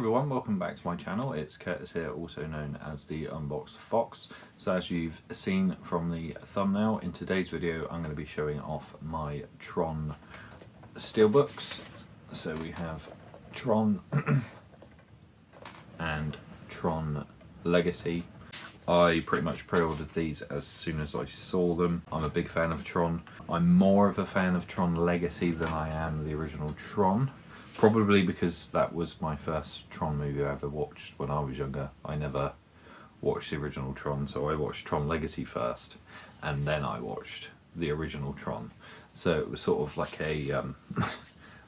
everyone, welcome back to my channel. It's Curtis here, also known as the Unbox Fox. So as you've seen from the thumbnail, in today's video I'm going to be showing off my TRON Steelbooks. So we have TRON and TRON Legacy. I pretty much pre-ordered these as soon as I saw them. I'm a big fan of TRON. I'm more of a fan of TRON Legacy than I am the original TRON. Probably because that was my first TRON movie I ever watched when I was younger. I never watched the original TRON, so I watched TRON Legacy first, and then I watched the original TRON. So it was sort of like a,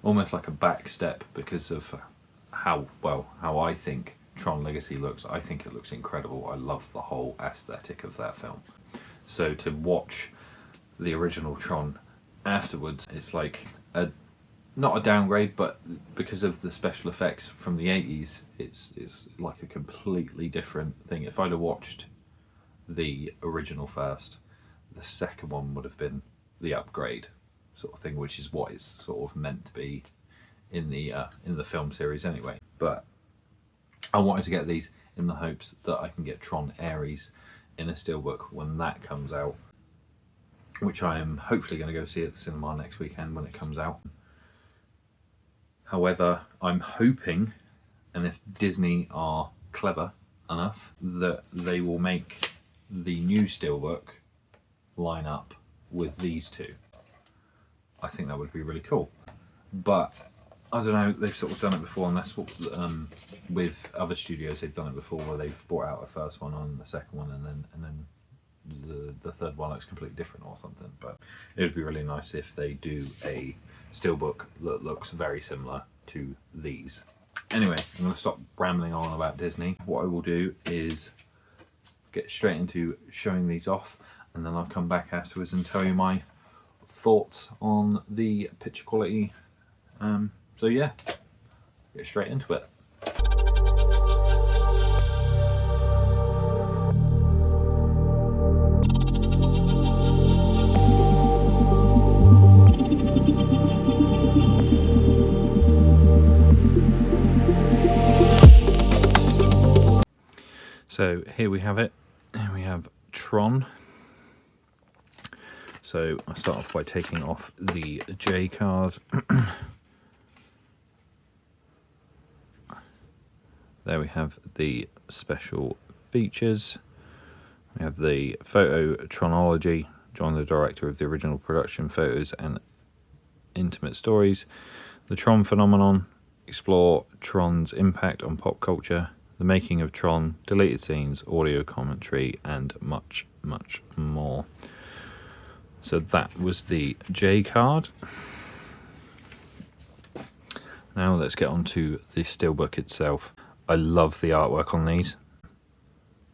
almost like a back step because of how I think TRON Legacy looks. I think it looks incredible. I love the whole aesthetic of that film. So to watch the original TRON afterwards, it's like not a downgrade, but because of the special effects from the 80s, it's like a completely different thing. If I'd have watched the original first, the second one would have been the upgrade sort of thing, which is what it's sort of meant to be in the film series anyway. But I wanted to get these in the hopes that I can get TRON Ares in a steelbook when that comes out, which I am hopefully going to go see at the cinema next weekend when it comes out. However, I'm hoping, and if Disney are clever enough, that they will make the new steelbook line up with these two. I think that would be really cool. But I don't know, they've sort of done it before, and that's what with other studios they've done it before, where they've brought out a first one on the second one, and then the third one looks completely different or something. But it would be really nice if they do a steelbook that looks very similar to these. Anyway, I'm going to stop rambling on about Disney. What I will do is get straight into showing these off, and then I'll come back afterwards and tell you my thoughts on the picture quality. So yeah, get straight into it. So here we have it. Here we have TRON. So I'll start off by taking off the J card. There we have the special features. We have the photo chronology, John the director of the original production, photos and intimate stories. The TRON phenomenon, explore TRON's impact on pop culture. The making of TRON, deleted scenes, audio commentary, and much, much more. So that was the J card. Now let's get on to the steelbook itself. I love the artwork on these,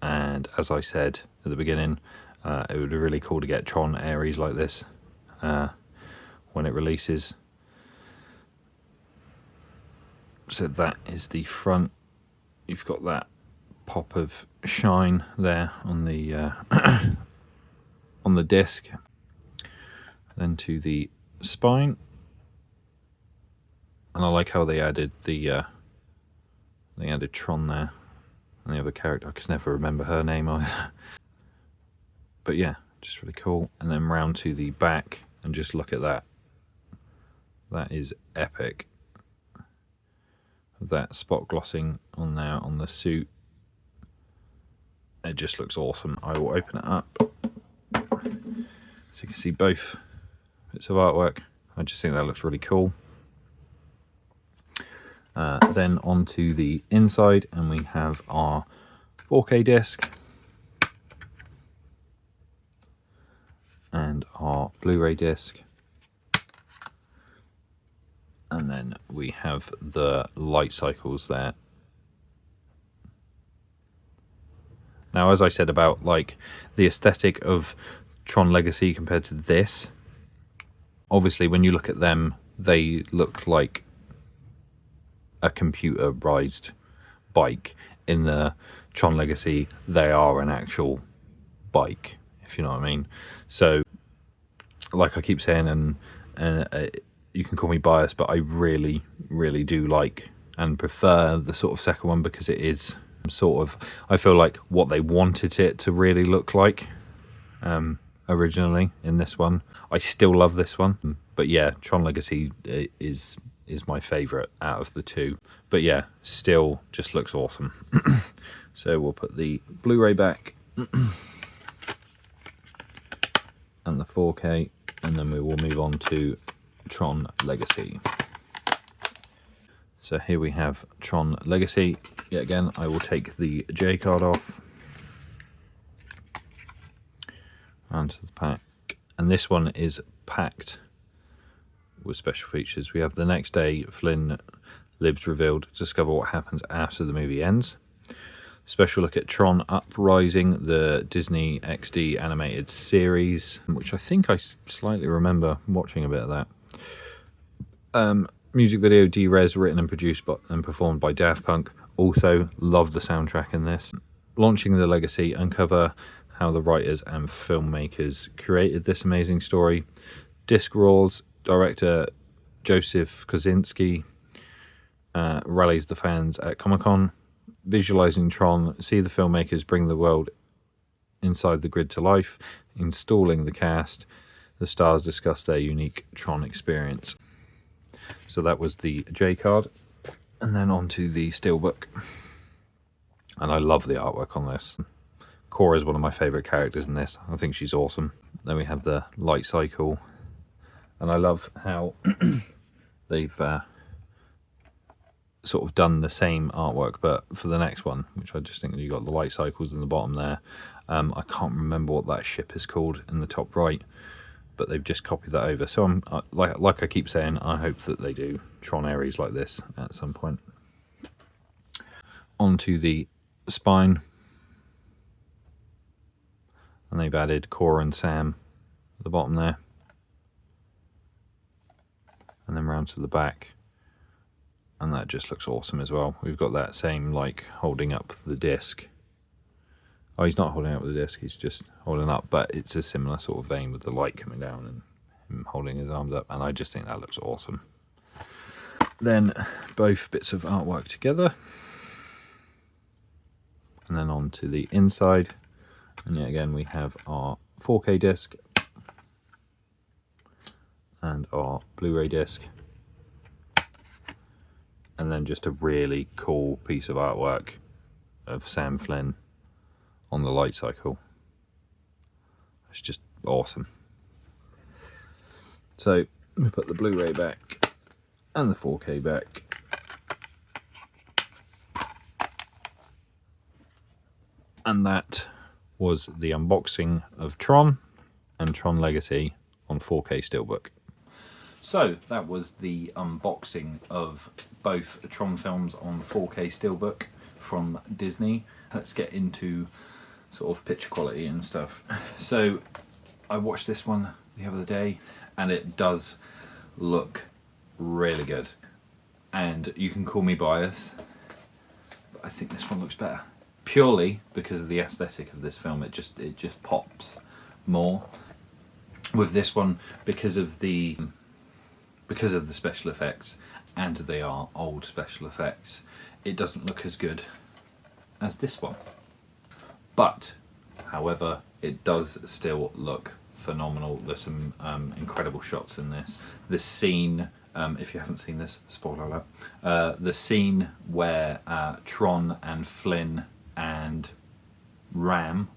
and as I said at the beginning, it would be really cool to get TRON Ares like this when it releases. So that is the front. You've got that pop of shine there on the on the disc. Then to the spine, and I like how they added the TRON there, and the other character I can never remember her name either. But yeah, just really cool. And then round to the back, and just look at that. That is epic. That spot glossing on there on the suit, it just looks awesome. I will open it up so you can see both bits of artwork. I just think that looks really cool. Then onto the inside, and we have our 4K disc and our Blu-ray disc. And then we have the light cycles there. Now, as I said about like the aesthetic of TRON Legacy compared to this, obviously when you look at them, they look like a computerized bike. In the TRON Legacy, they are an actual bike, if you know what I mean. So, like I keep saying, and you can call me biased, but I really, really do like and prefer the sort of second one because it is sort of, I feel like, what they wanted it to really look like originally in this one. I still love this one, but yeah, Tron Legacy is my favorite out of the two. But yeah, still just looks awesome. So we'll put the Blu-ray back and the 4K, and then we will move on to Tron Legacy. So here we have Tron Legacy. Yet again, I will take the J card off onto the pack, and this one is packed with special features. We have the next day, Flynn lives revealed, discover what happens after the movie ends. Special look at Tron Uprising, the Disney XD animated series, which I think I slightly remember watching a bit of that. Music video D-Res, written and produced and performed by Daft Punk. Also love the soundtrack in this. Launching the Legacy, uncover how the writers and filmmakers created this amazing story. Disc Rawls, director Joseph Kosinski rallies the fans at Comic-Con. Visualizing Tron, see the filmmakers bring the world inside the grid to life. Installing the cast, the stars discuss their unique Tron experience. So that was the J card, and then on to the Steelbook. And I love the artwork on this. Cora is one of my favourite characters in this. I think she's awesome. Then we have the light cycle, and I love how they've sort of done the same artwork, but for the next one, which I just think you got the light cycles in the bottom there. I can't remember what that ship is called in the top right, but they've just copied that over. So I'm like I keep saying, I hope that they do Tron Ares like this at some point. Onto the spine, and they've added Cora and Sam at the bottom there, and then round to the back. And that just looks awesome as well. We've got that same, like, holding up the disc. Oh, he's not holding up the disc, he's just holding up, but it's a similar sort of vein with the light coming down and him holding his arms up, and I just think that looks awesome. Then both bits of artwork together, and then on to the inside, and yet again we have our 4K disc and our Blu-ray disc. And then just a really cool piece of artwork of Sam Flynn on the light cycle. It's just awesome. So we put the Blu-ray back and the 4K back. And that was the unboxing of Tron and Tron Legacy on 4K Steelbook. So that was the unboxing of both the Tron films on 4K Steelbook from Disney. Let's get into sort of picture quality and stuff. So I watched this one the other day, and it does look really good. And you can call me biased, but I think this one looks better. Purely because of the aesthetic of this film, it just pops more. With this one, because of the special effects, and they are old special effects, it doesn't look as good as this one. But, however, it does still look phenomenal. There's some incredible shots in this. The scene, if you haven't seen this, spoiler alert, the scene where Tron and Flynn and Ram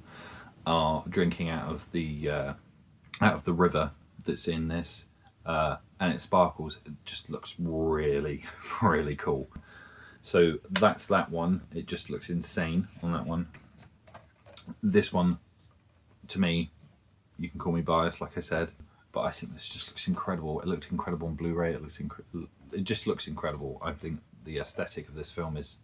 are drinking out of the river that's in this, and it sparkles. It just looks really, really cool. So that's that one. It just looks insane on that one. This one, to me, you can call me biased, like I said, but I think this just looks incredible. It looked incredible on Blu-ray. It just looks incredible. I think the aesthetic of this film is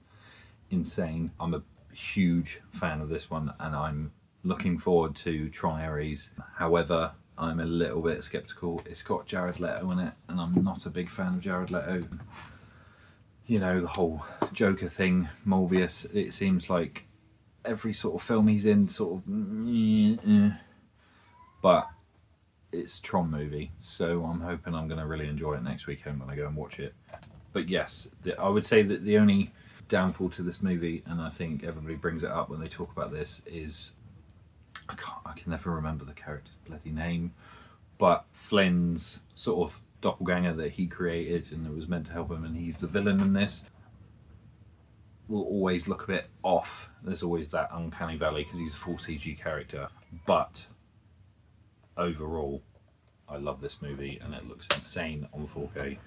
insane. I'm a huge fan of this one, and I'm looking forward to Tron Ares. However, I'm a little bit skeptical. It's got Jared Leto in it, and I'm not a big fan of Jared Leto. You know, the whole Joker thing, Morbius, it seems like every sort of film he's in sort of but it's a Tron movie, so I'm hoping I'm going to really enjoy it next weekend when I go and watch it. But yes, I would say that the only downfall to this movie, and I think everybody brings it up when they talk about this, is I can never remember the character's bloody name, but Flynn's sort of doppelganger that he created and it was meant to help him, and he's the villain in this, will always look a bit off. There's always that uncanny valley because he's a full CG character. But overall, I love this movie and it looks insane on 4K,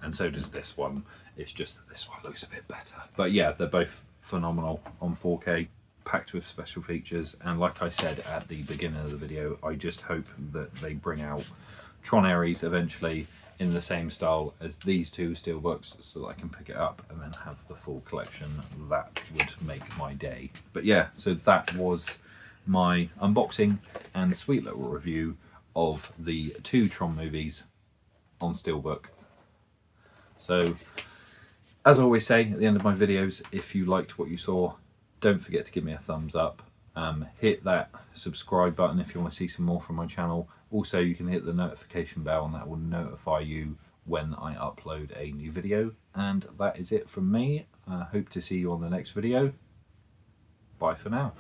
and so does this one. It's just that this one looks a bit better. But yeah, they're both phenomenal on 4K, packed with special features. And like I said at the beginning of the video, I just hope that they bring out Tron Ares eventually in the same style as these two Steelbooks, so that I can pick it up and then have the full collection. That would make my day. But yeah, so that was my unboxing and sweet little review of the 2 Tron movies on Steelbook. So, as I always say at the end of my videos, if you liked what you saw, don't forget to give me a thumbs up. Hit that subscribe button if you want to see some more from my channel. Also, you can hit the notification bell and that will notify you when I upload a new video. And that is it from me. I hope to see you on the next video. Bye for now.